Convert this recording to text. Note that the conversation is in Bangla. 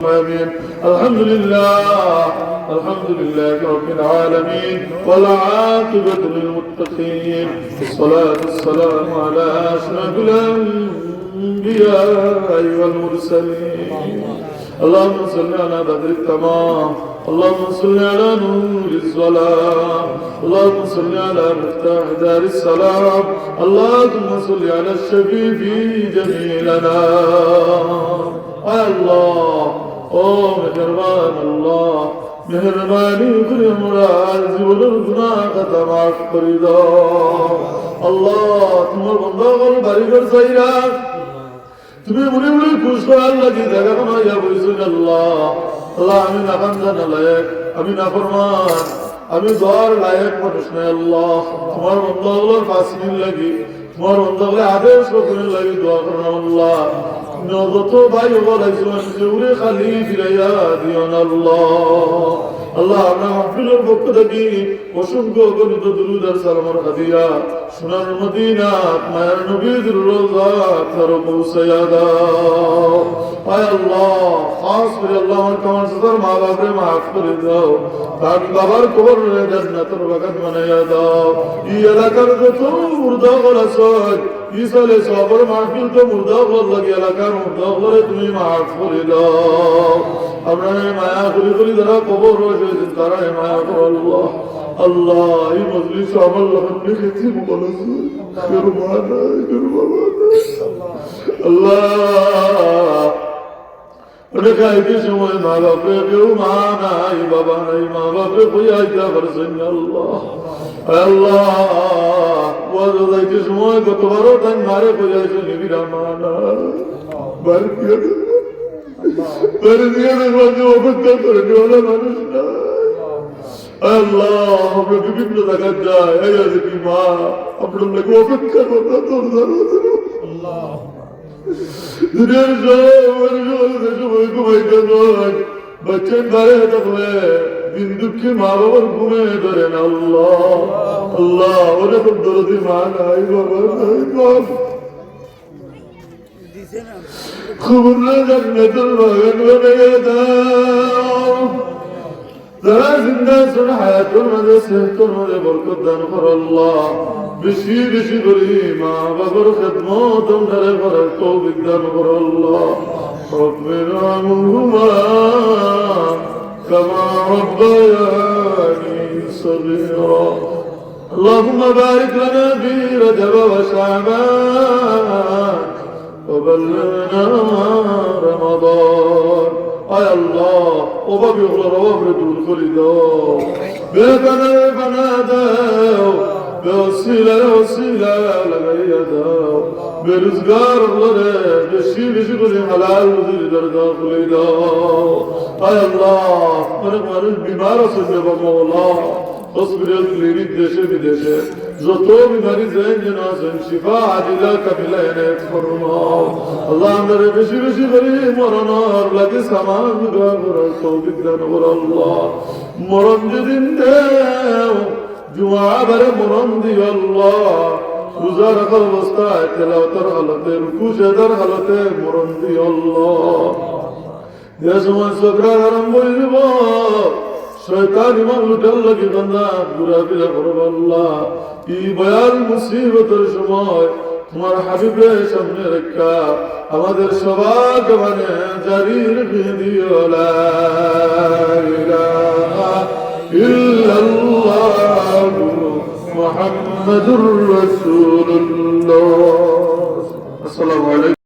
آمين. الحمد لله رب العالمين والعاقبة للمتقين والصلاة والسلام على أشرف الأنبياء والمرسلين. اللهم صل على بدر التمام، اللهم صل على نور الظلام، اللهم صل على مفتاح دار السلام، اللهم صل على الشفيع في جميع الأنام. الله ও মেহেরবান আল্লাহ, মেহেরবানি করে আমরা জীবনের গুনাহ খাতা মাফ করে দাও। আল্লাহ তোমার বন্দাগণ বাড়িঘর চাইরা তুমি মনে মনে খুশ করার লাগি দেখা বানাইয়া বলছেন। আল্লাহ আল্লাহ আমি নাকান্দা নালায়েক, আমি নাফরমান, আমি দোয়ার লায়েক মানুষ নাই। আল্লাহ তোমার বন্দাগুলোর ফাঁসির লাগি, তোমার বন্দাগুলো আদেশ করার লাগি দোয়া করেন। আল্লাহ যত ভাই ওরে খালি ফিরাইয়া দিও না। আল্লাহ আমরা মাহফিলের পক্ষ থেকে অসংখ্য গণিত দুরূদ আর সালামের হাদিয়া সোনার মদিনা মায়ের নবীর রওজাত আর পৌঁছায়া দাও। আয় আল্লাহ খাস করে আল্লাহ আমার কামাল সাদার মা বাপরে মাফ করে দাও, তার বাবার কবরে জান্নাতের বাগান বানাইয়া দাও। এই এলাকার যত মুর্দাগর আছে ইসালে সবর মাহফিল তো মুর্দাগর লাগে, এলাকার মুর্দাগরে তুমি মাফ করে দাও। আমরা মায়া করি করি যারা কবর রয়েছে তারা মায়া করো। আল্লাহ আল্লাহ এই মজলিস আমার লক্ষ্যে খেতে বলেছে আল্লাহ অনেক আইতে সময় মা বাপরে কেউ মা নাই বাবা নাই, মা বাপরে কই আইতে পারছেন। আল্লাহ আল্লাহ যাইতে সময় গতবারও তাই মারে কই আইছে নিবিরা মা না বাড়ি অপেক্ষা করে নেওয়ালা মানুষ না। আল্লাহ আমরা বিভিন্ন জায়গায় যাই কি মা আপনার লাগে অপেক্ষা করবো তোর দুনিয়ার সময় ঘুমাইতে নয়, বাচ্চার ঘরে থাকলে দিন দুঃখে মা বাবার ঘুমে ধরেন। আল্লাহ আল্লাহ ওরকম দরদি মা নাই বাবা নাই বাপ খবর না জান্নাতুল বাগান বানাইয়া দাও। যারা জিন্দা আছেন হায়াতুল মাঝে সেহতুল মাঝে বরকত দান করো। আল্লাহ বেশি বেশি করে মা বাবার খেদমত আমরারে করার তৌফিক দান করো। আল্লাহ রব্বিরহামহুমা কামা রব্বায়ানি সগীরা। اللهم بارك لنا في رجب وشعبان وبلغنا رمضان. আয় আল্লাহ অভাবী হলো অভাবে দূর করে দাও, বেকানে বানা দাও, বেওসিলায় ওসিলা লাগাইয়া দাও, বেরোজগার হলে বেশি বেশি করে হালাল রুজির দরজা খুলে দাও। আয় আল্লাহ অনেক মানুষ বিমার আছে মওলা, হসপিটাল ক্লিনিক দেশে বিদেশে যত বিমারি যেন আছেন শিফা আদিলা কামিলা এনে ফরমাও। আল্লাহ আমরা বেশি বেশি করে মরণর লাগে সামান করার তৌফিক দান করো। আল্লাহ মরণ যেদিন দেও জুমাবারে মরণ দিও। আল্লাহ রোজা রাখার অবস্থায় তেলাওয়াতের হালতে রুকু সেজদার হালতে মরণ দিও। আল্লাহ যে সময় চোখরা আরম্ভ হইব শয়তান ইমাম লুটার লাগি বান্দা ঘুরাফিরা করবো। আল্লাহ এই ভয়াল মুসিবতের সময় তোমার হাবিবের সামনে রেখা আমাদের সবাইকে মানে জারি রেখে দিও। লা ইলাহা ইল্লাল্লাহু মুহাম্মাদুর রাসূল।